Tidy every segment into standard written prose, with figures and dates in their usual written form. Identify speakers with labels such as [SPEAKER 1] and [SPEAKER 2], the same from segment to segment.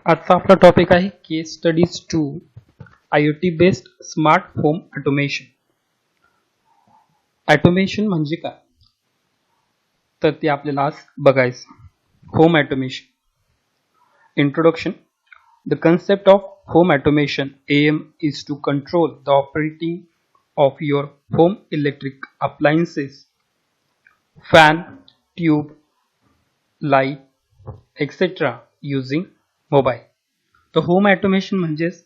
[SPEAKER 1] आजचा आपला टॉपिक आहे case studies 2 IoT based smart home automation. Automation म्हणजे काय तर ते आपल्याला आज बघायचं. Home automation introduction. The concept of home automation aim is to control the operating of your home electric appliances, fan, tube, light, etc. using mobile. तर home automation म्हणजेच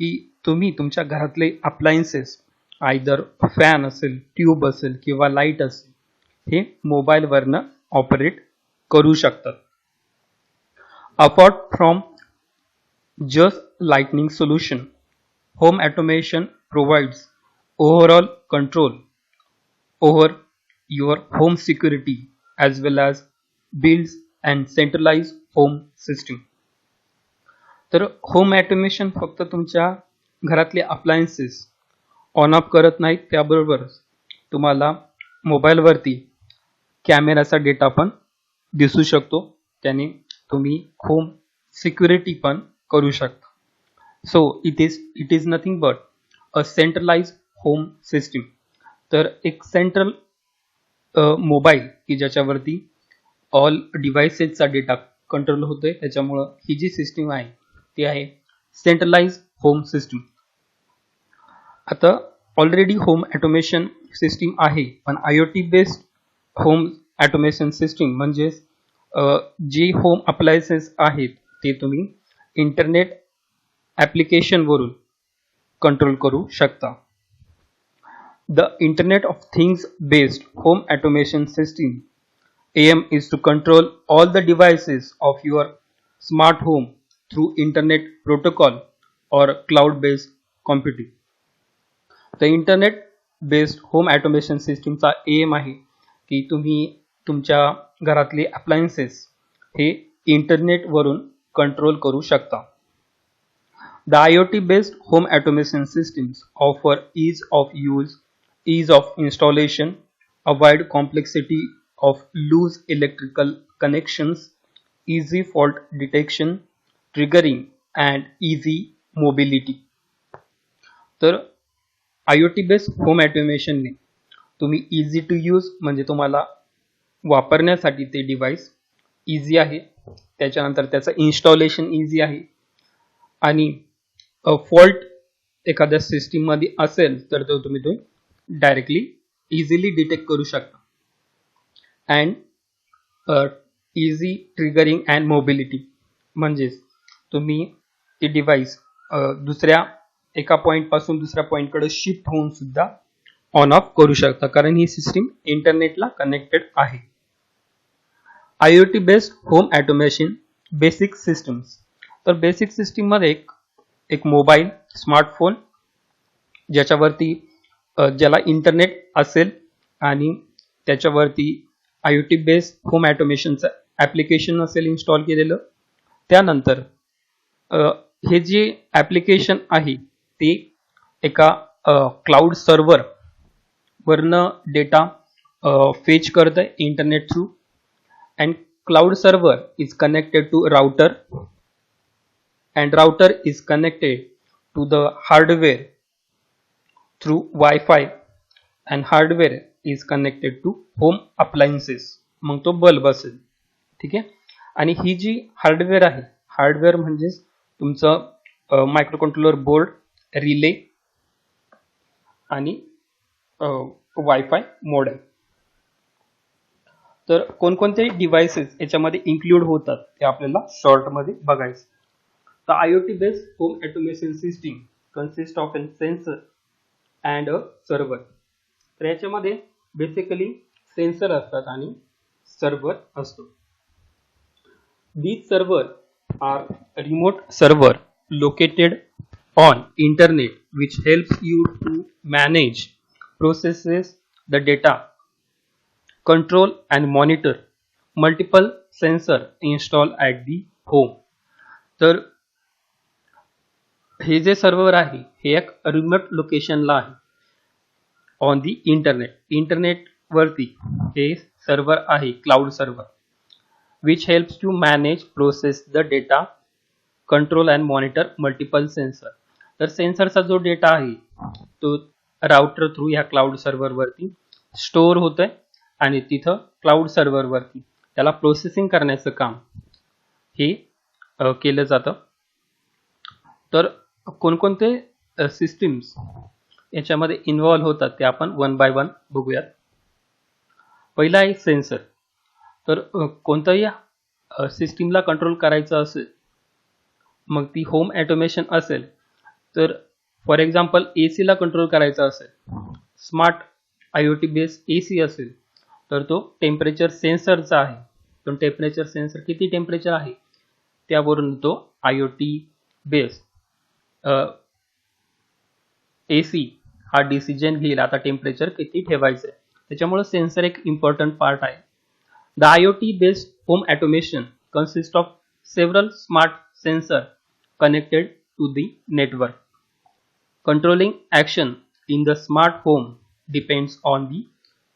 [SPEAKER 1] की तुम्ही तुमच्या घरातले अप्लायन्सेस आयदर फॅन असेल, ट्यूब असेल किंवा light असेल हे मोबाईलवरनं ऑपरेट करू शकतात. Apart from just lightning solution, home automation provides overall control over your home security as well as builds and centralized home system. तर होम ऑटोमेशन फक्त तुमच्या घरातले अप्लायन्सेस ऑन ऑफ करत नाहीत, त्याबरोबर तुम्हाला मोबाईलवरती कॅमेराचा डेटा पण दिसू शकतो, त्याने तुम्ही होम सिक्युरिटी पण करू शकता. So it is nothing but a centralise home system. तर एक सेंट्रल मोबाईल की ज्याच्यावरती ऑल डिव्हाइसेसचा डेटा कंट्रोल होतोय, त्याच्यामुळं ही जी सिस्टीम आहे ती आहे सेंट्रलाइज होम सिस्टीम. आता ऑलरेडी होम ऑटोमेशन सिस्टीम आहे, पण IoT based home automation system म्हणजे जे होम अप्लायन्सेस आहेत ते तुम्ही इंटरनेट ॲप्लिकेशन वरून कंट्रोल करू शकता. The internet of things based home automation system aim is to control all the devices of your smart home through internet protocol और cloud based computing. The internet based home automation सिस्टीमचा aim आहे की तुम्ही तुमच्या घरातले appliances हे इंटरनेटवरून control करू शकता. The IoT based home automation systems offer ease of use, ease of installation, avoid complexity of loose electrical connections, easy fault detection, triggering and easy mobility. तर IoT based home automation ने तुम्ही easy to use म्हणजे तुम्हाला वापरण्यासाठी ते device easy आहे, त्याच्यानंतर त्याचं इन्स्टॉलेशन इझी आहे, आणि फॉल्ट एखाद्या सिस्टीम मध्ये असेल तर तो तुम्ही तो डायरेक्टली इझिली डिटेक्ट करू शकता. And easy triggering and mobility म्हणजेच तुम्ही ती डिव्हाइस दुसऱ्या एका पॉइंट पासून दुसऱ्या पॉइंटकडे शिफ्ट होऊन सुद्धा ऑन ऑफ करू शकता, कारण ही सिस्टीम इंटरनेटला कनेक्टेड आहे. IoT based home automation basic systems. तर बेसिक सिस्टीम मध्ये एक मोबाईल स्मार्टफोन ज्याच्यावरती ज्याला इंटरनेट असेल आणि त्याच्यावरती IoT बेस्ड होम ऑटोमेशनचं ॲप्लिकेशन असेल इन्स्टॉल केलेलं. त्यानंतर हे जे ॲप्लिकेशन आहे ते एका क्लाउड सर्व्हर वरनं डेटा फेच करतं internet through, and cloud server is connected to router and router is connected to the hardware through Wi-Fi and hardware is connected to home appliances. मग तो बल्ब असेल, ठीक आहे. आणि ही जी हार्डवेअर आहे, hardware म्हणजे तुमचं मायक्रो कंट्रोलर बोर्ड, रिले आणि वायफाय मॉडेम. तर कोणकोणते डिव्हाइसेस याच्यामध्ये इन्क्लूड होतात ते आपल्याला शॉर्टमध्ये बघायचं. तर IoT based home automation system consist of an sensor and a server. तर याच्यामध्ये बेसिकली सेन्सर असतात आणि सर्व्हर असतो. These server are remote server located on internet which helps you to manage processes the data, control and monitor multiple sensor installed at the home. तर हे जे server आहे हे एक रिमोट लोकेशनला आहे ऑन दी इंटरनेट वरती हे सर्व्हर आहे, cloud server, which helps to manage process the data, control and monitor multiple sensor. तर सेन्सरचा जो डेटा आहे तो राउटर थ्रू ह्या क्लाउड सर्व्हरवरती स्टोअर होतोय आणि तिथं क्लाउड सर्व्हरवरती त्याला प्रोसेसिंग करण्याचं काम हे केलं जातं. तर कोणकोणते सिस्टीम्स याच्यामध्ये इन्व्हॉल्व होतात ते आपण वन बाय वन बघूयात. पहिला आहे सेन्सर. तर कोणत्याही सिस्टीमला कंट्रोल करायचं असेल, मग ती होम ऑटोमेशन असेल, तर फॉर एक्झाम्पल AC ला कंट्रोल करायचा असेल, स्मार्ट IoT बेस्ड AC असेल, तर तो टेम्परेचर सेन्सरचा आहे. तो टेम्परेचर सेन्सर किती टेम्परेचर आहे त्यावरून तो IoT बेस्ड AC हा डिसिजन घेईल आता टेम्परेचर किती ठेवायचं आहे. त्याच्यामुळे सेन्सर एक इम्पॉर्टंट पार्ट आहे. The IoT-based home automation consists of several smart sensors connected to the network. Controlling action in the smart home depends on the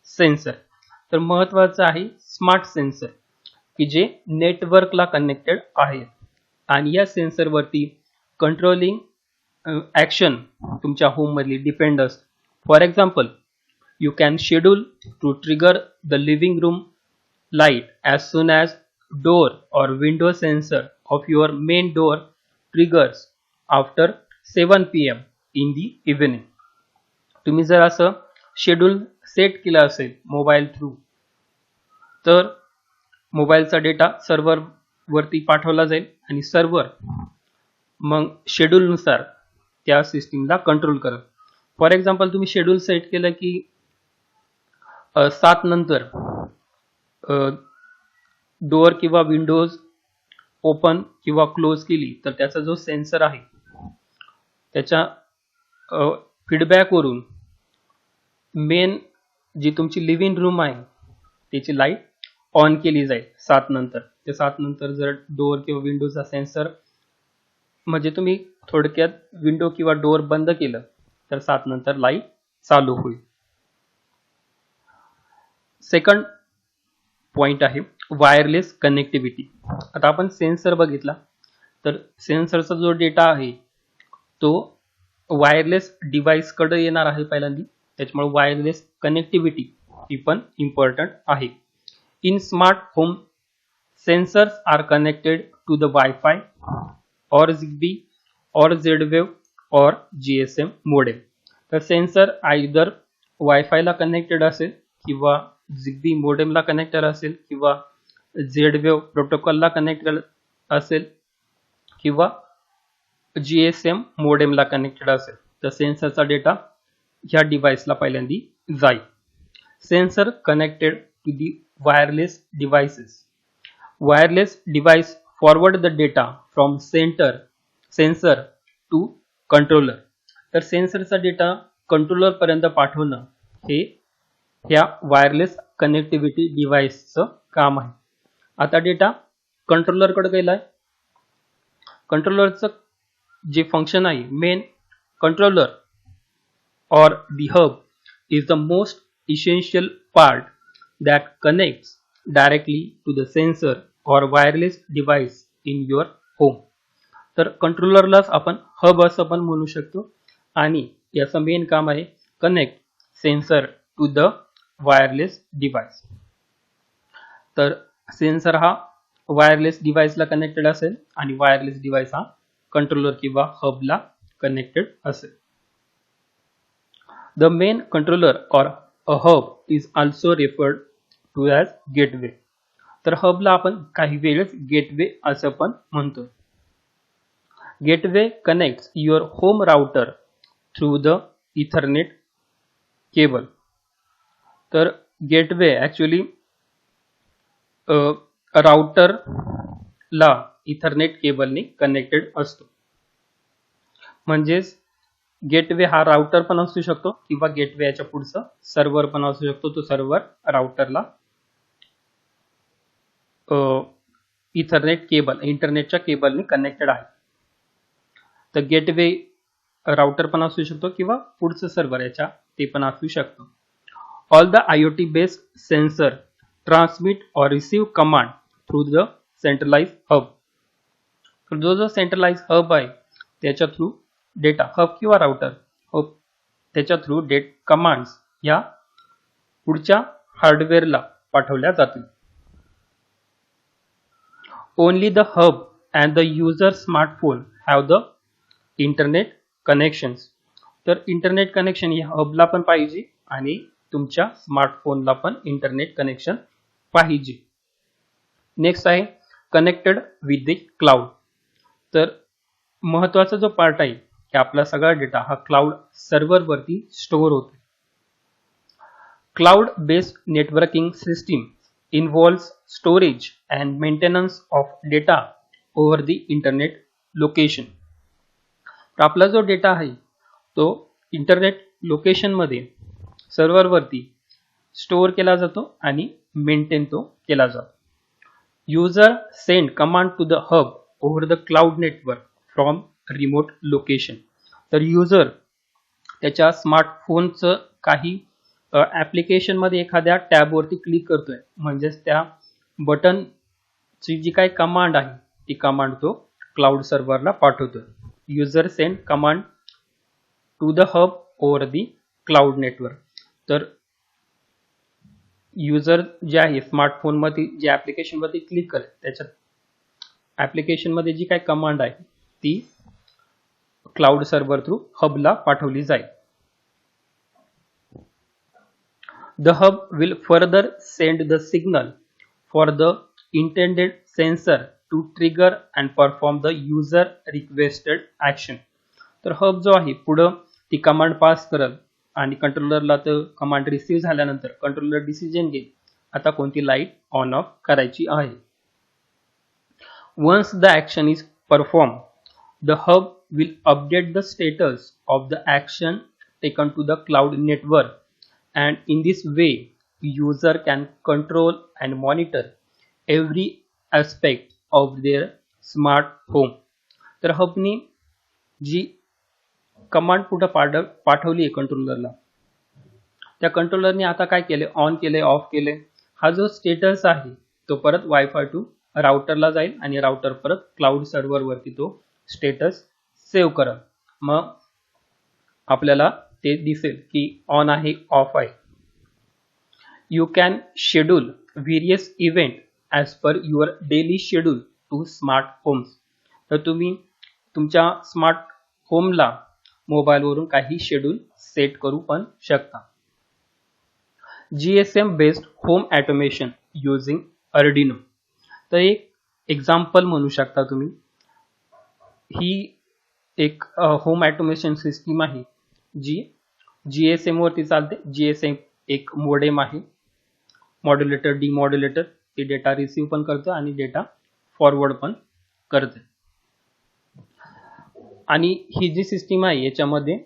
[SPEAKER 1] sensor. तर महत्त्वाचं आहे स्मार्ट सेन्सर की जे नेटवर्कला कनेक्टेड आहेत आणि या सेन्सरवरती कंट्रोलिंग ॲक्शन तुमच्या होममधली डिपेंड असते. For example, you can schedule to trigger the living room light as soon as door or window sensor of your main door triggers after 7 PM in the evening. तुम्ही जर असं schedule set केलं असेल mobile through, तर मोबाईलचा data server वरती पाठवला जाईल आणि सर्व्हर मग शेड्यूलनुसार त्या सिस्टीमला कंट्रोल करेल. फॉर एक्झाम्पल, तुम्ही शेड्यूल सेट केलं की 7 नंतर डोअर किंवा विंडोज ओपन किंवा क्लोज केली, तर त्याचा जो सेन्सर आहे त्याच्या फीडबॅकवरून मेन जी तुमची लिव्हिंग रूम आहे त्याची लाईट ऑन केली जाईल 7 नंतर. ते 7 नंतर जर डोअर किंवा विंडोचा सेन्सर म्हणजे तुम्ही थोडक्यात विंडो किंवा डोअर बंद केलं तर 7 नंतर लाईट चालू होईल. सेकंड पॉइंट आहे वायरलेस कनेक्टिव्हिटी. आता आपण सेन्सर बघितला, तर सेन्सरचा जो डेटा आहे तो वायरलेस डिव्हाइसकडे येणार आहे पहिल्यांदा. त्याच्यामुळे वायरलेस कनेक्टिव्हिटी ही पण इम्पॉर्टंट आहे. In smart home sensors are connected to the wifi or Zigbee or Z-Wave or GSM modem. तर सेन्सर आयदर वायफायला कनेक्टेड असेल किंवा Zigbee मॉडेमला कनेक्टेड असेल किंवा Z-Wave प्रोटोकॉलला कनेक्टेड असेल किंवा GSM मॉडेमला कनेक्टेड असेल, तर सेन्सरचा डेटा ह्या डिव्हाइसला पहिल्यांदा जाईल. Sensor connected to the wireless devices. Wireless device forward the data from sensor to controller. तर सेन्सरचा डेटा कंट्रोलर पर्यंत पाठवणं हे ह्या वायरलेस कनेक्टिव्हिटी डिव्हाइसचं काम आहे. आता डेटा कंट्रोलरकडे गेलाय. कंट्रोलरचं जे फंक्शन आहे, main controller or the hub is the most essential part that connects directly to the sensor or wireless device in your home. तर कंट्रोलरलाच आपण हब असं पण म्हणू शकतो आणि याचं मेन काम आहे connect sensor to the wireless device. तर सेन्सर हा वायरलेस डिव्हाइसला कनेक्टेड असेल आणि वायरलेस डिव्हाइस हा कंट्रोलर किंवा हबला कनेक्टेड असेल. The main controller or a hub is also referred to as gateway. तर हबला आपण काही वेळेस गेटवे असं पण म्हणतो. Gateway connects your home router through the Ethernet cable. तर गेटवे ऍक्च्युली राउटरला इथरनेट केबलने कनेक्टेड असतो. म्हणजेच गेटवे हा राउटर पण असू शकतो किंवा गेटवे याच्या पुढचं सर्व्हर पण असू शकतो. तो सर्व्हर राउटरला इथरनेट केबल इंटरनेटच्या केबलने कनेक्टेड आहे. तर गेटवे राउटर पण असू शकतो किंवा पुढचं सर्व्हर याच्या ते पण असू शकतो. All the IoT based sensor transmit और receive command through the centralize hub. तर जो जो सेंट्रलाइज हब आहे त्याच्या थ्रू डेटा हब किंवा राउटर हब त्याच्या थ्रू कमांड्स या पुढच्या हार्डवेअरला पाठवल्या जातील. Only the hub and the user smartphone have the internet connections. तर इंटरनेट कनेक्शन या हबला पण पाहिजे आणि तुमच्या स्मार्टफोनला पण इंटरनेट कनेक्शन पाहिजे. नेक्स्ट आहे कनेक्टेड विथ द क्लाउड. तर महत्वाचा जो पार्ट आहे की आपला सगळा डेटा हा क्लाउड सर्व्हरवरती स्टोअर होतो. Cloud based networking system involves storage and maintenance of data over the internet location. तर आपला जो डेटा आहे तो इंटरनेट लोकेशनमध्ये सर्व्हरवरती स्टोअर केला जातो आणि मेंटेन तो केला जातो. User send command to the hub over the cloud network from remote location. तर युजर त्याच्या स्मार्टफोनचं काही ॲप्लिकेशनमध्ये एखाद्या टॅबवरती क्लिक करतोय म्हणजेच त्या बटनची जी काही कमांड आहे ती कमांड तो क्लाउड सर्व्हरला पाठवतोय. User send command to the hub over the cloud network. तर युजर जे आहे स्मार्टफोनमध्ये जे ॲप्लिकेशनवरती क्लिक करेल त्याच्या ॲप्लिकेशनमध्ये जी काही कमांड आहे ती क्लाउड सर्व्हर थ्रू हबला पाठवली जाईल. The hub will further send the signal for the intended sensor to trigger and perform the user requested action. तर हब जो आहे पुढं ती कमांड पास करेल आणि कंट्रोलरला तर कमांड रिसीव्ह झाल्यानंतर कंट्रोलर डिसिजन घेईल आता कोणती लाईट ऑन ऑफ करायची आहे. Once the action is performed, the hub will update the status of the action taken to the cloud network. And in this way user can control and monitor every aspect of their smart home. तर हबनी जी command पुढे पाठवली आहे कंट्रोलरला त्या कंट्रोलरने आता काय केले on केले of केले हा जो स्टेटस आहे तो परत वायफाय टू राउटरला जाईल आणि राउटर परत क्लाउड सर्व्हरवरती तो स्टेटस सेव्ह करेल. मग आपल्याला ते दिसेल की ऑन आहे ऑफ आहे. You can schedule various event as per your daily schedule to smart homes. तर तुम्ही तुमच्या स्मार्ट होमला मोबाईलवरून काही शेड्यूल सेट करू पण शकता. GSM based home automation using Arduino. तर एक एक्झाम्पल म्हणू शकता तुम्ही. ही एक होम ऑटोमेशन सिस्टीम आहे जी GSM वरती चालते. GSM एक मोडेम आहे मॉड्युलेटर डिमॉड्युलेटर. ते डेटा रिसीव्ह पण करतं आणि डेटा फॉरवर्ड पण करते. आणि ही जी सिस्टीम आहे याच्यामध्ये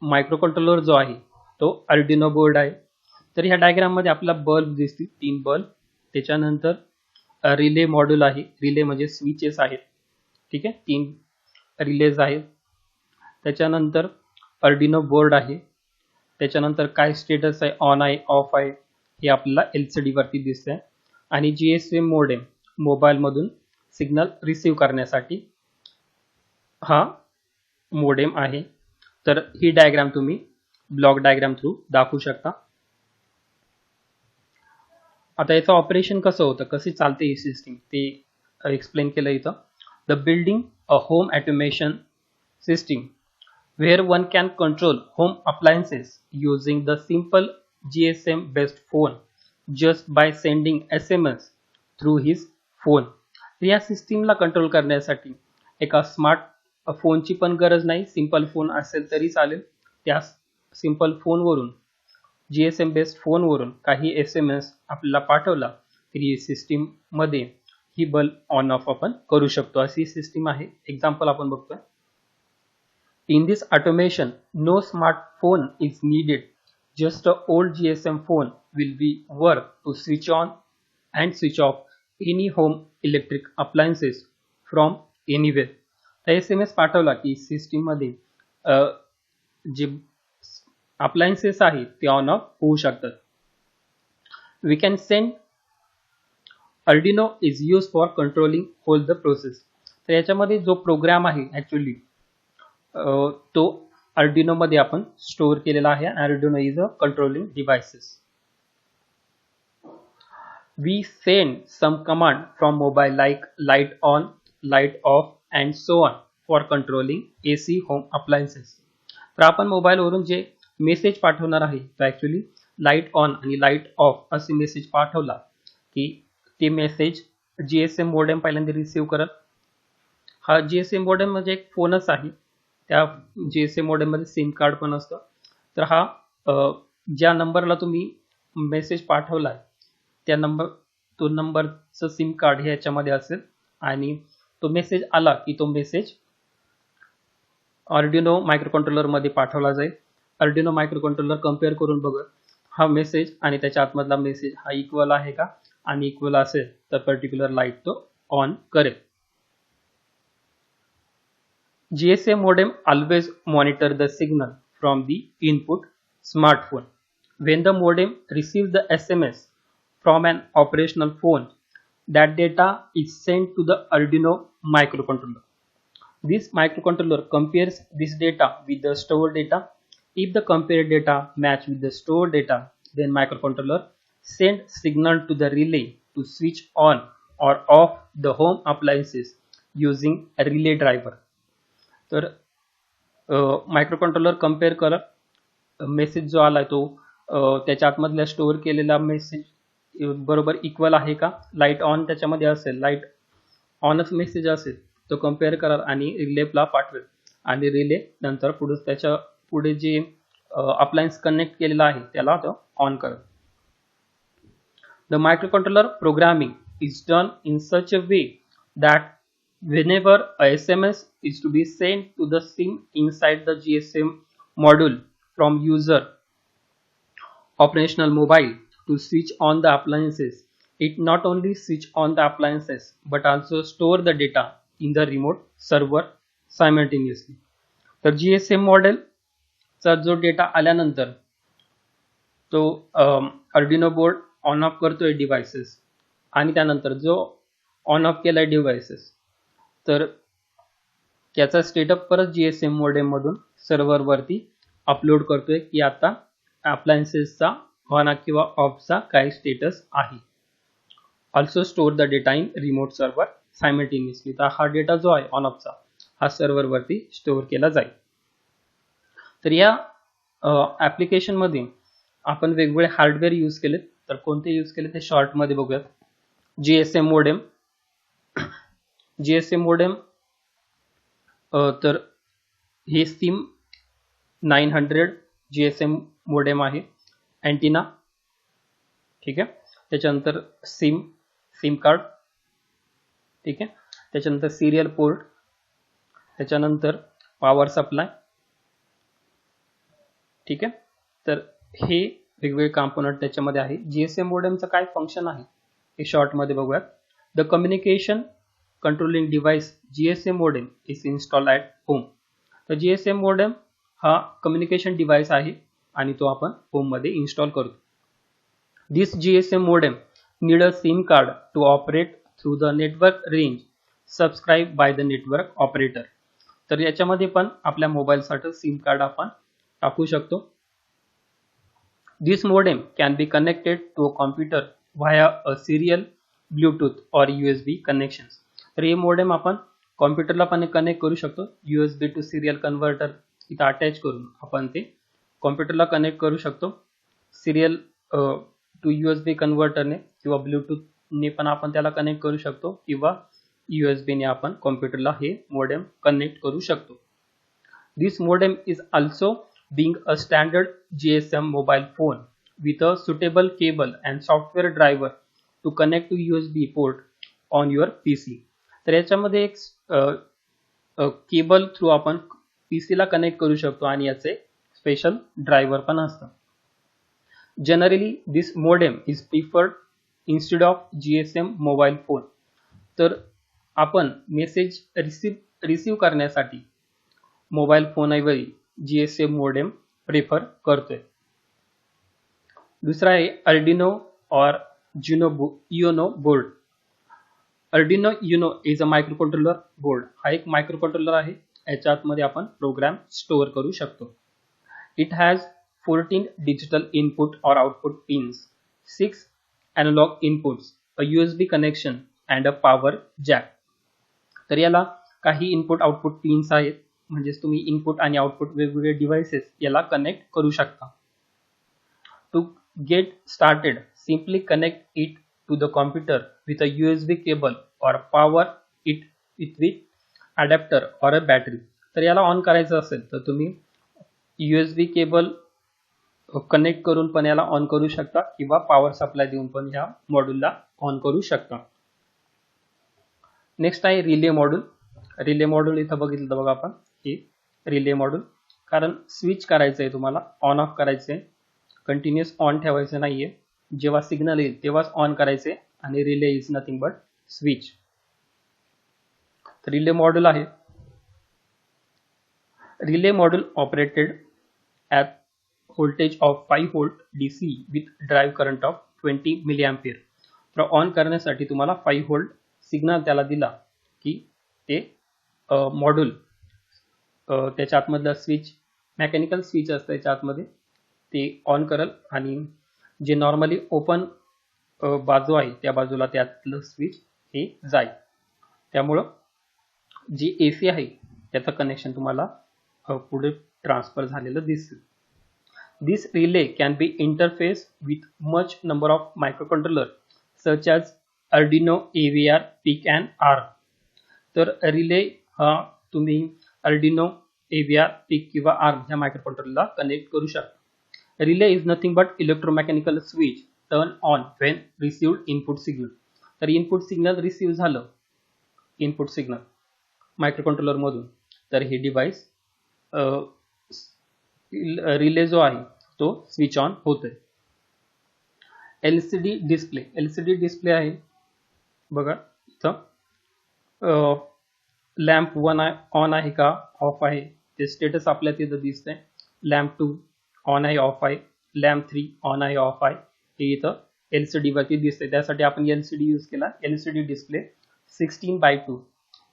[SPEAKER 1] मायक्रो कंट्रोलर जो आहे तो अर्डिनो बोर्ड आहे. तर ह्या डायग्राम मध्ये आपल्याला बल्ब दिसतील 3 बल्ब. त्याच्यानंतर रिले मॉड्यूल आहे. रिले म्हणजे स्विचेस आहेत. ठीक आहे 3 रिलेज आहेत. त्याच्यानंतर अर्डिनो बोर्ड आहे. त्याच्यानंतर काय स्टेटस आहे ऑन आहे ऑफ आहे हे आपल्याला LCD वरती दिसतंय. आणि GSM मोडेम मोबाईल मधून सिग्नल रिसीव्ह करण्यासाठी हा मोडेम आहे. तर ही डायग्राम तुम्ही ब्लॉक डायग्राम थ्रू दाखवू शकता. आता याचं ऑपरेशन कसं होतं कशी चालते ही सिस्टीम ते एक्सप्लेन केलं इथं. The building a home automation system where one can control home appliances using the simple GSM based phone just by sending SMS through his phone. या सिस्टीमला कंट्रोल करण्यासाठी एका स्मार्ट फोनची पण गरज नाही. सिंपल फोन असेल तरी चालेल. त्या सिंपल फोनवरून GSM बेस्ड फोनवरून काही SMS आपल्याला पाठवला तरी सिस्टीम मध्ये ही बल्ब ऑन ऑफ आपण करू शकतो. अशी सिस्टीम आहे. एक्झाम्पल आपण बघतोय. In this automation, no smartphone is needed. Just an old GSM phone will be work to switch on and switch off any home electric appliances from anywhere. तर SMS पाठवला की सिस्टीम मध्ये जे appliances आहेत ते on off होऊ शकतात. We can send Arduino is used for controlling whole the process. तर याच्यामध्ये जो प्रोग्राम आहे ॲक्च्युली तो Arduino मध्ये आपण स्टोअर केलेला आहे. Arduino is a controlling devices. We send some command from mobile like light on, light off and so on for controlling AC home appliances. तर आपण मोबाईलवरून जे मेसेज पाठवणार आहे तो ॲक्च्युली लाईट ऑन आणि लाईट ऑफ असे मेसेज पाठवला की ते मेसेज GSM मोडेम पहिल्यांदा रिसीव्ह करत. हा GSM मोडेम म्हणजे एक फोनच आहे. त्या GSM मोडेम मध्ये सिम कार्ड पण असतं. तर हा ज्या नंबरला तुम्ही मेसेज पाठवलाय त्या तो नंबरचं सिम कार्ड हे याच्यामध्ये असेल आणि तो मेसेज आला की तो मेसेज Arduino मायक्रोकंट्रोलर मध्ये पाठवला जाईल. Arduino मायक्रोकंट्रोलर कम्पेअर करून बघत हा मेसेज आणि त्याच्या आतमधला मेसेज हा इक्वल आहे का, आणि इक्वल असेल तर पर्टिक्युलर लाईट तो ऑन करेल. GSM modem always monitor the signal from the input smartphone. When the modem receives the SMS from an operational phone, that data is sent to the Arduino microcontroller. This microcontroller compares this data with the stored data. If the compared data match with the stored data, then microcontroller send signal to the relay to switch on or off the home appliances using a relay driver. तर microcontroller compare करत message जो आला तो त्याच्या आतमधल्या store केलेला message बरोबर equal आहे का, लाईट ऑन त्याच्यामध्ये असेल, लाईट ऑनच मेसेज असेल तो कम्पेअर करा आणि रिलेला पाठवेल आणि रिले नंतर त्याच्या पुढे जे अप्लायन्स कनेक्ट केलेला आहे त्याला तो ऑन करेल. The microcontroller programming is done in such a way that whenever a SMS is to be sent to the SIM inside the GSM module from user operational mobile to switch on the appliances, it not only switch on the appliances but also store the data in the remote server simultaneously. तर GSM model चा जो data आल्यानंतर तो Arduino board on off करतोय devices आणि त्यानंतर जो on off केलाय डिव्हाइसेस तर त्याचा स्टेटअप परत GSM मोडेम मधून सर्व्हर वरती अपलोड करतोय की आता अप्लायन्सेसचा ऑन किंवा ऑफचा काय स्टेटस आहे. Also store the data in remote server simultaneously. तर हा डेटा जो आहे ऑन ऑफचा हा सर्व्हर वरती स्टोअर केला जाईल. तर या ऍप्लिकेशन मध्ये आपण वेगवेगळे हार्डवेअर यूज केले. तर कोणते यूज केले ते शॉर्ट मध्ये बघूयात. GSM modem. GSM मोडेम तर हे सिम 900 GSM मोडेम आहे. अँटिना, ठीक आहे. त्याच्यानंतर सिम कार्ड, ठीक आहे. त्याच्यानंतर सिरियल पोर्ट, त्याच्यानंतर पॉवर सप्लाय, ठीक आहे. तर हे वेगवेगळे कंपोनंट त्याच्यामध्ये आहे. GSM मोडेमचं काय फंक्शन आहे हे शॉर्ट मध्ये बघूयात. The communication controlling device GSM modem is installed at home. तर GSM modem हा कम्युनिकेशन डिव्हाइस आहे आणि तो आपण होम मध्ये इन्स्टॉल करतो. दिस GSM modem need a SIM card to operate through the network range subscribed by the network operator. तर याच्यामध्ये पण आपल्या मोबाईलसाठी सिम कार्ड आपण टाकू शकतो. This modem can be connected to a computer via a serial Bluetooth or USB connections. तर हे मोडेम आपण कॉम्प्युटरला पण कनेक्ट करू शकतो. USB टू सिरियल कन्व्हर्टर इथं अटॅच करून आपण ते कॉम्प्युटरला कनेक्ट करू शकतो. सिरियल टू USB कन्व्हर्टरने किंवा ब्लूटूथने पण आपण त्याला कनेक्ट करू शकतो किंवा USB ने आपण कॉम्प्युटरला हे मोडेम कनेक्ट करू शकतो. This modem is also being a standard GSM mobile phone with a suitable cable and software driver to connect to USB port on your PC. तर याच्यामध्ये एक केबल थ्रू आपण PC ला कनेक्ट करू शकतो आणि याचे स्पेशल ड्रायव्हर पण असतं. Generally this modem is preferred instead of GSM mobile phone. तर आपण मेसेज रिसीव्ह करण्यासाठी मोबाईल फोनऐवजी GSM मोडेम प्रिफर करतोय. दुसरा आहे Arduino और Uno board. Arduino Uno is a microcontroller board. हा एक मायक्रोकंट्रोलर आहे. याच्या आतमध्ये आपण प्रोग्राम स्टोअर करू शकतो. It has 14 digital input or output pins, 6 analog inputs, a USB connection and a power jack. तर याला काही इनपुट आउटपुट पिन्स आहेत, म्हणजेच तुम्ही इनपुट आणि आउटपुट वेगवेगळे डिव्हाइसेस याला कनेक्ट करू शकता. To get started, simply connect it to the computer with a USB cable or power it with adapter or a battery. तर याला ऑन करायचं असेल तर तुम्ही USB केबल कनेक्ट करून पण याला ऑन करू शकता किंवा पॉवर सप्लाय देऊन पण या मॉड्यूलला ऑन करू शकता. नेक्स्ट आहे रिले मॉड्यूल. रिले मॉड्यूल इथं बघितलं बघा आपण, हे रिले मॉड्यूल. कारण स्विच करायचं आहे तुम्हाला, ऑन ऑफ करायचं आहे, कंटिन्युअस ऑन ठेवायचं नाहीये. जेव्हा सिग्नल येईल तेव्हाच ऑन करायचे आणि relay is nothing but switch. Relay module आहे. Relay module operated at voltage of 5 volt DC with drive current of 20 milliampere. तर ऑन करण्यासाठी तुम्हाला 5 व्होल्ट सिग्नल त्याला दिला की ते मॉड्यूल त्याच्या आतमधलं स्विच, मेकॅनिकल स्विच असतं त्याच्या आतमध्ये, ते ऑन करल आणि जे नॉर्मली ओपन बाजू आहे त्या बाजूला त्यातलं स्विच हे जाईल. त्यामुळं जी AC आहे त्याचं कनेक्शन तुम्हाला पुढे ट्रान्सफर झालेलं दिसेल. This relay can be interfaced with much number of microcontrollers such as Arduino, AVR, PIC and ARM. तर रिले हा तुम्ही Arduino, AVR, PIC किंवा ARM ह्या मायक्रोकंट्रोलरला कनेक्ट करू शकता. Relay is nothing but electromechanical switch turn on when received input signal. तर input signal receive झालं, input signal microcontroller मधून, तर हे डिव्हाइस रिले जो आहे तो स्विच ऑन होतोय. LCD display. LCD डिस्प्ले आहे बघा इथं. लॅम्प 1 ऑन आहे का ऑफ आहे ते स्टेटस आपल्या तिथं दिसतंय. लॅम्प 2 ऑन आहे ऑफ आहे, लॅम्प 3 ऑन आहे ऑफ आहे, हे इथं LCD वरती दिसतंय. त्यासाठी आपण LCD यूज केला. LCD display 16:2.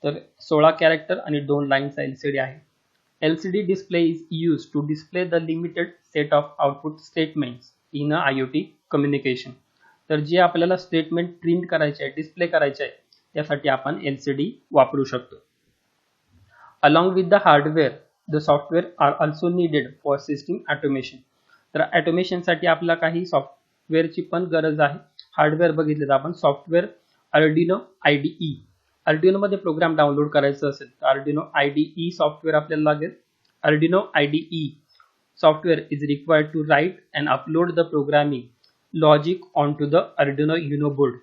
[SPEAKER 1] तर 16 कॅरेक्टर आणि 2 लाईनचा LCD आहे. LCD display is used to display the limited set of output statements in a IoT communication. तर जे आपल्याला स्टेटमेंट प्रिंट करायचे आहे, डिस्प्ले करायचे आहे, त्यासाठी आपण LCD वापरू शकतो. Along with the hardware, the software are also needed for system automation. तर ऑटोमेशन साठी आपल्याला काही सॉफ्टवेअरची पण गरज आहे. हार्डवेअर बघितलं तर आपण सॉफ्टवेअर Arduino IDE. Arduino मध्ये प्रोग्राम डाउनलोड करायचं असेल तर Arduino IDE सॉफ्टवेअर आपल्याला लागेल. Arduino IDE software is required to write and upload the programming logic onto the Arduino Uno board.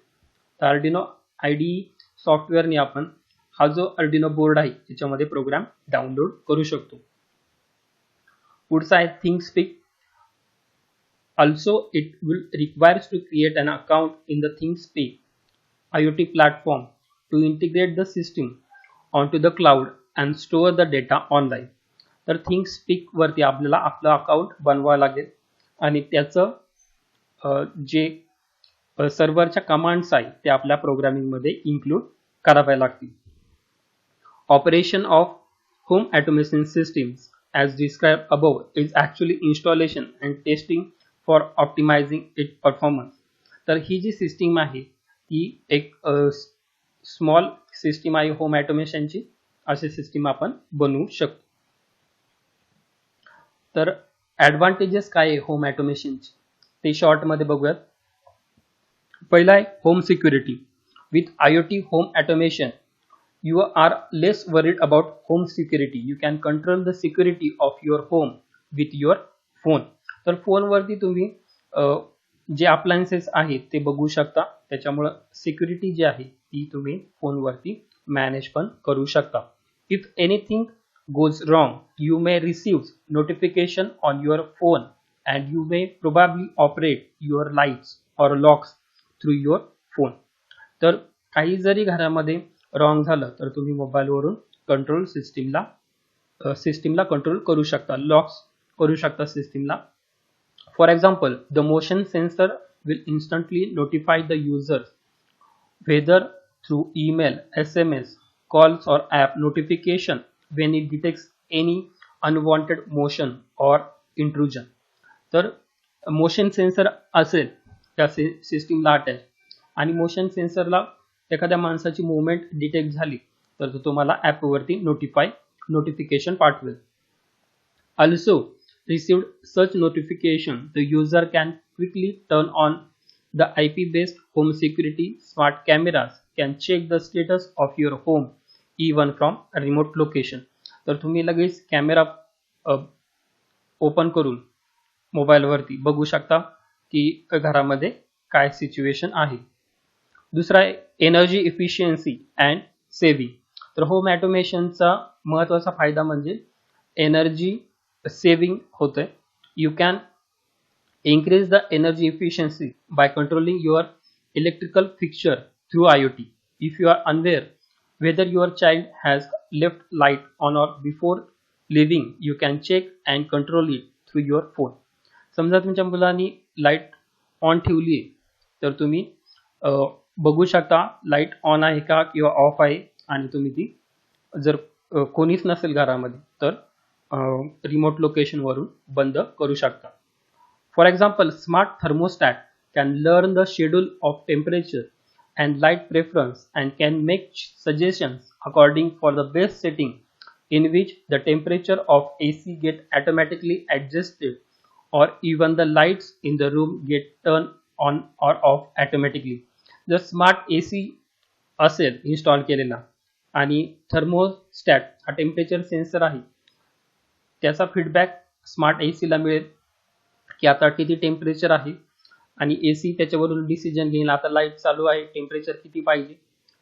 [SPEAKER 1] तर Arduino IDE सॉफ्टवेअरने आपण हा जो Arduino बोर्ड आहे त्याच्यामध्ये प्रोग्राम डाउनलोड करू शकतो. पुढचा आहे ThinkSpeak. Also it will requires to create an account in the ThinkSpeak IoT platform to integrate the system onto the cloud and store the data online. तर ThinkSpeak वरती आपल्याला आपलं अकाउंट बनवावं लागेल आणि त्याचं जे सर्व्हरच्या कमांड्स आहेत ते आपल्या प्रोग्रामिंग मध्ये इन्क्लूड कराव्या लागतील. Operation of home automation systems as described above is actually installation and testing for optimizing its performance. तर ही जी सिस्टीम आहे ती एक स्मॉल सिस्टीम आहे होम ऑटोमेशनची. अशी सिस्टीम आपण बनवू शकतो. तर ऍडव्हान्टेजेस काय आहे होम ऑटोमेशनचे ते शॉर्ट मध्ये बघूयात. पहिला आहे home security. With IoT home automation you are less worried about home security. You can control the security of your home with your phone. तर फोनवरती तुम्ही जे अप्लायन्सेस आहेत ते बघू शकता. त्याच्यामुळे सिक्युरिटी जी आहे ती तुम्ही फोनवरती मॅनेज पण करू शकता. If anything goes wrong, you may receive notification on your phone and you may probably operate your lights or locks through your phone. तर काही जरी घरामध्ये रॉंग झालं तर तुम्ही मोबाईलवरून कंट्रोल सिस्टीमला कंट्रोल करू शकता, लॉक्स करू शकता सिस्टीमला. For example, the motion sensor will instantly notify the user whether through email, SMS, calls or app notification when it detects any unwanted motion or intrusion. तर मोशन सेन्सर असेल त्या सिस्टीमला अटॅच आणि मोशन सेन्सरला एखाद्या माणसाची मुवमेंट डिटेक्ट झाली तर तो तुम्हाला ॲपवरती नोटिफिकेशन पाठवेल. Also received such notification, the user can quickly turn on the IP-based home security. Smart cameras can check the status of your home even from a remote location. तर तुम्ही लगेच camera open करून मोबाईलवरती बघू शकता की घरामध्ये काय सिच्युएशन आहे. दुसरा आहे एनर्जी इफिशियन्सी अँड सेव्हिंग. तर होम ऑटोमेशनचा महत्त्वाचा फायदा म्हणजे एनर्जी सेव्हिंग होते. You can increase the energy efficiency by controlling your electrical fixture through IoT. If you are unaware whether your child has left light on or before leaving, you can check and control it through your phone. समजा तुमच्या मुलांनी light on ठेवली आहे तर तुम्ही बघू शकता light on आहे का किंवा ऑफ आहे आणि तुम्ही ती जर कोणीच नसेल घरामध्ये तर रिमोट लोकेशनवरून बंद करू शकता. For example, smart thermostat can learn the schedule of temperature and light preference and can make suggestions according for the best setting in which the temperature of AC get automatically adjusted or even the lights in the room get turned on or off automatically. जर smart AC असेल install केलेला आणि thermostat हा temperature sensor आहे त्याचा feedback smart ACला मिळेल की आता किती टेम्परेचर आहे आणि AC त्याच्यावरून डिसिजन घेईल आता लाईट चालू आहे टेम्परेचर किती पाहिजे,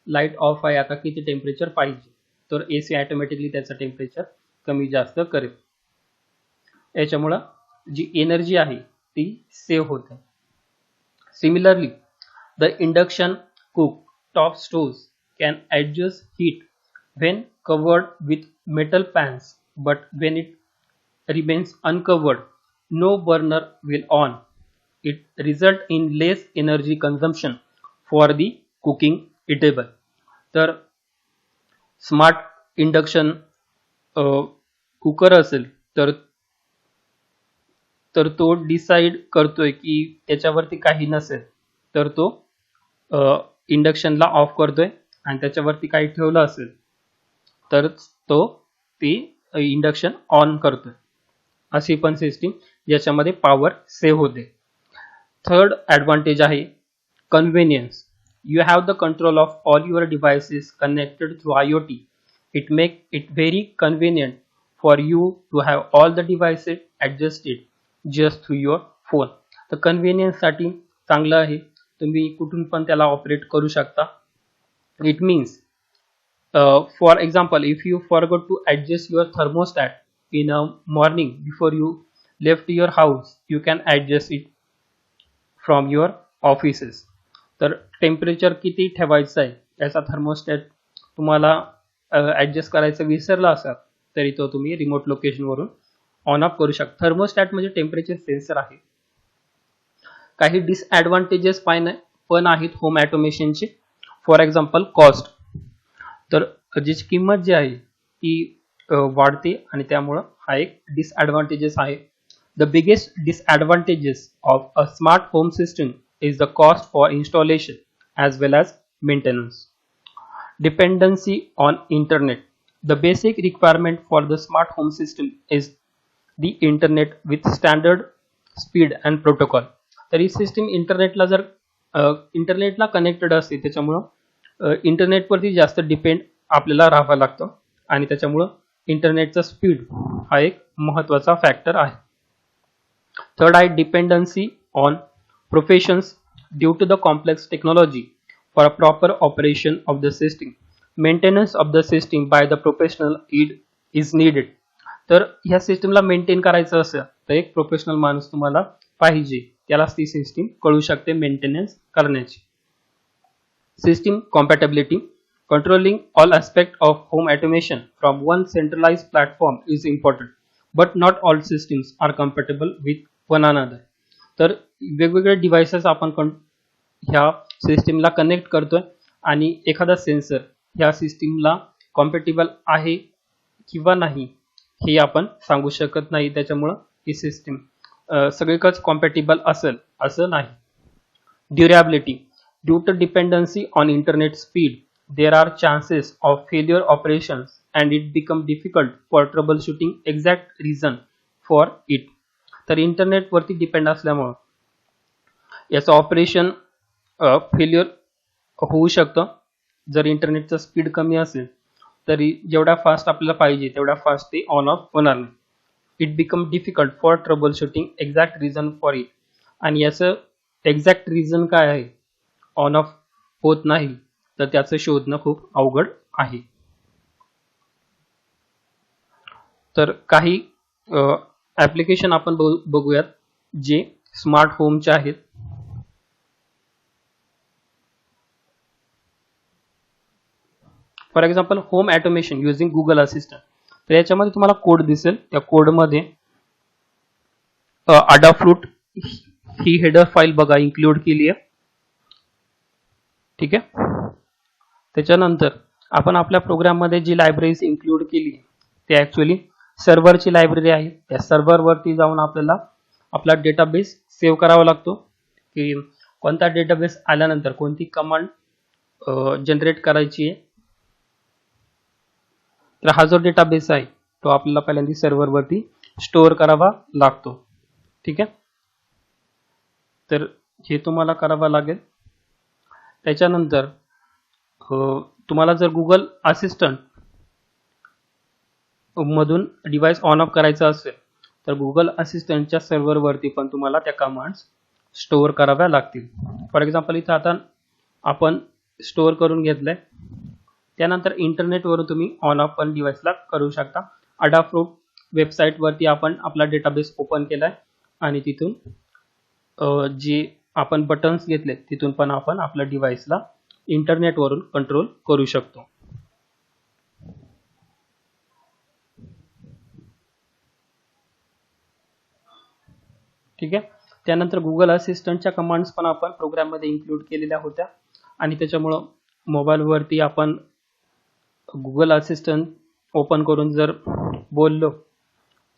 [SPEAKER 1] लाईट ऑफ आहे आता किती टेम्परेचर पाहिजे, तर AC ऑटोमॅटिकली त्याचं टेम्परेचर कमी जास्त करेल. याच्यामुळं जी एनर्जी आहे ती सेव्ह होते. Similarly the induction cook top stoves can adjust heat when covered with metal pens but when it remains uncovered no burner will on. It result in less energy consumption for the cooking eatable. तर smart induction cooker असेल तर तो decide करतोय की त्याच्यावरती काही नसेल तर तो इंडक्शनला ऑफ करतोय आणि त्याच्यावरती काही ठेवलं असेल तर तो ती इंडक्शन ऑन करतोय. अशी पण सिस्टीम ज्याच्यामध्ये पॉवर सेव्ह होते. थर्ड ॲडव्हान्टेज आहे convenience. You have the control of all your devices connected through IoT. It make it very convenient for you to have all the devices adjusted just through your phone. तर कन्व्हिनियन्ससाठी चांगलं आहे, तुम्ही कुठून पण त्याला operate करू शकता. It means for example if you forgot to adjust your thermostat in a morning before you left your house, you can adjust it from your offices. तर टेम्परेचर किती ठेवायचं आहे याचा थर्मोस्टॅट तुम्हाला ॲडजस्ट करायचं विसरला असाल तरी तो तुम्ही रिमोट लोकेशनवरून ऑन ऑफ करू शकता. थर्मोस्टॅट म्हणजे टेम्परेचर सेन्सर आहे. काही डिसॲडव्हान्टेजेस पण आहेत होम ऑटोमेशनचे. For example cost. तर ज्याची किंमत जी आहे ती वाढते आणि त्यामुळं हा एक डिसॲडव्हान्टेजेस आहे. The biggest disadvantages of a smart home system is the cost for installation as well as maintenance. Dependency on internet. The basic requirement for the smart home system is the internet with standard speed and protocol. तर ही system इंटरनेटला connected असते त्याच्यामुळं इंटरनेटवरती जास्त depend आपल्याला राहावं लागतं आणि त्याच्यामुळं इंटरनेटचा स्पीड हा एक महत्त्वाचा फॅक्टर आहे. थर्ड आहे dependency on professions. Due to the complex technology for a proper operation of the system maintenance of the system by the professional is needed. तर ह्या सिस्टीमला मेंटेन करायचं असेल तर एक प्रोफेशनल माणूस तुम्हाला पाहिजे, त्यालाच ती सिस्टीम कळू शकते मेंटेनन्स करण्याची. System कॉम्पॅटेबिलिटी. Controlling all aspects of home automation from one centralized platform is important, but not all systems are compatible with one another. तर वेगवेगळे डिव्हाइसेस आपण ह्या सिस्टीमला कनेक्ट करतोय आणि एखादा सेन्सर ह्या सिस्टीमला कॉम्पॅटिबल आहे किंवा नाही हे आपण सांगू शकत नाही. त्याच्यामुळं ही सिस्टीम सगळीकडेच कॉम्पॅटिबल असेल असं नाही. Durability. Due to dependency on internet speed there are chances of failure operations and it become difficult for troubleshooting exact reason for it. तर इंटरनेट वरती डिपेंड असल्यामुळे याचं ऑपरेशन फेल्युअर होऊ शकतं. जर इंटरनेटचा स्पीड कमी असेल तरी जेवढा फास्ट आपल्याला पाहिजे तेवढा फास्ट ते ऑन ऑफ होणार नाही. It become difficult for trouble shooting exact reason for it. आणि याचं एक्झॅक्ट रिझन काय आहे ऑन ऑफ होत नाही तर त्याचं शोधणं खूप अवघड आहे. तर काही ॲप्लिकेशन आपण बघूयात जे स्मार्ट होमचे आहेत. For example home automation using Google assistant. तर याच्यामध्ये तुम्हाला कोड दिसेल. त्या कोडमध्ये अडाफ्रूट ही हेडर फाईल बघा इन्क्लूड केली आहे. ठीक आहे. त्याच्यानंतर आपण आपल्या प्रोग्राममध्ये जी लायब्ररीज इन्क्लूड केली ते ॲक्च्युअली सर्व्हरची लायब्ररी आहे. त्या सर्व्हरवरती जाऊन आपल्याला आपला डेटाबेस सेव्ह करावा लागतो की कोणता डेटाबेस आल्यानंतर कोणती कमांड जनरेट करायची आहे. तर हा जो डेटाबेस आहे तो आपल्याला पहिल्यांदा सर्व्हरवरती स्टोअर करावा लागतो. ठीक आहे. तर हे तुम्हाला करावं लागेल. त्याच्यानंतर तुम्हाला जर गुगल असिस्टंट मधून डिव्हाइस ऑन ऑफ करायचा असेल तर गुगल असिस्टंटच्या सर्व्हरवरती पण तुम्हाला त्या कमांड्स स्टोअर कराव्या लागतील. फॉर एक्झाम्पल इथं आता आपण स्टोअर करून घेतलंय. त्यानंतर इंटरनेटवरून तुम्ही ऑन ऑफ पण डिव्हाइसला करू शकता. अडाफ्रूट वेबसाईटवरती आपण आपला डेटाबेस ओपन केलाय आणि तिथून जे आपण बटन्स घेतले तिथून पण आपण आपल्या डिव्हाइसला इंटरनेटवरून कंट्रोल करू शकतो. ठीक आहे. त्यानंतर गुगल असिस्टंटच्या कमांड्स पण आपण प्रोग्राममध्ये इन्क्लूड केलेल्या होत्या आणि त्याच्यामुळं मोबाईलवरती आपण गुगल असिस्टंट ओपन करून जर बोललो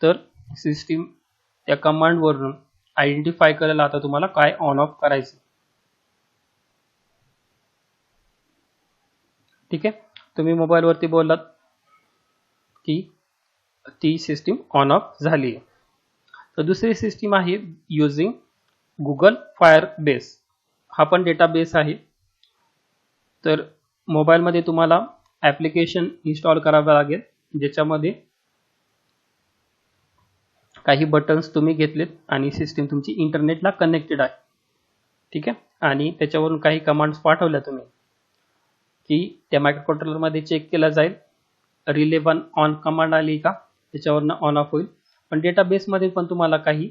[SPEAKER 1] तर सिस्टीम त्या कमांडवरून आयडेंटिफाय करेल आता तुम्हाला काय ऑन ऑफ करायचं. ठीक आहे. तुम्ही मोबाईलवरती बोललात की ती सिस्टीम ऑन ऑफ झाली आहे. तर दुसरी सिस्टीम आहे युजिंग गुगल फायरबेस. हा पण डेटाबेस आहे. तर मोबाईलमध्ये तुम्हाला ॲप्लिकेशन इन्स्टॉल करावं लागेल ज्याच्यामध्ये काही बटन्स तुम्ही घेतलेत आणि सिस्टीम तुमची इंटरनेटला कनेक्टेड आहे. ठीक आहे. आणि त्याच्यावरून काही कमांड्स पाठवल्या तुम्ही की त्या मायक्रोकंट्रोलरमध्ये चेक केला जाईल रिले वन ऑन कमांड आली का त्याच्यावरनं ऑन ऑफ होईल. पण डेटाबेसमध्ये पण तुम्हाला काही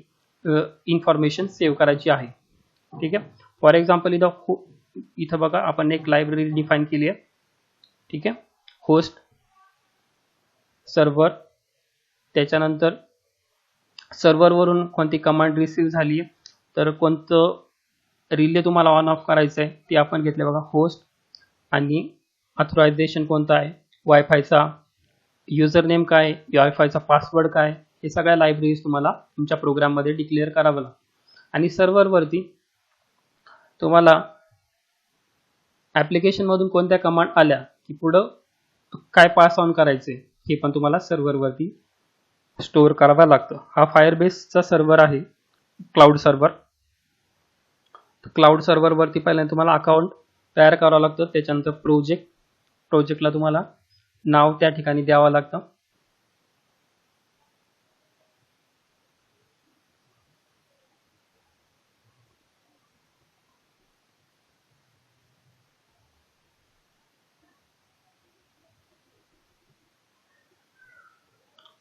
[SPEAKER 1] इन्फॉर्मेशन सेव्ह करायची आहे. ठीक आहे. फॉर एक्झाम्पल इथं बघा आपण एक लायब्ररी डिफाईन केली आहे. ठीक आहे. Host server. त्याच्यानंतर सर्व्हरवरून कोणती कमांड रिसीव्ह झाली आहे तर कोणतं रिले तुम्हाला ऑन ऑफ करायचं आहे ते आपण घेतले बघा. होस्ट आणि ऑथरायझेशन कोणतं आहे, वायफायचा युजर नेम काय, वायफायचा पासवर्ड काय, हे सगळ्या लायब्ररीज तुम्हाला तुमच्या प्रोग्राममध्ये डिक्लेअर करावं लागतं. आणि सर्व्हरवरती तुम्हाला ॲप्लिकेशनमधून कोणत्या कमांड आल्या की पुढं काय पास ऑन करायचे हे पण तुम्हाला सर्व्हरवरती स्टोअर करावं लागतं. हा फायरबेसचा सर्व्हर आहे, क्लाउड सर्व्हर. क्लाउड सर्व्हरवरती पहिल्यांदा तुम्हाला अकाउंट तयार करावं लागतं. त्याच्यानंतर प्रोजेक्टला तुम्हाला नाव त्या ठिकाणी द्यावं लागतं.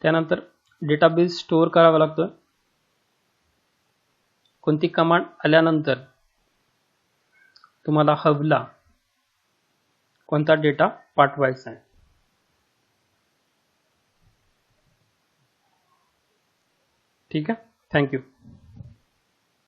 [SPEAKER 1] त्यानंतर डेटाबेस स्टोअर करावा लागतो. कोणती कमांड आल्यानंतर तुम्हाला हबला कोणता डेटा पाठवायचा आहे. ठीक आहे. थँक्यू.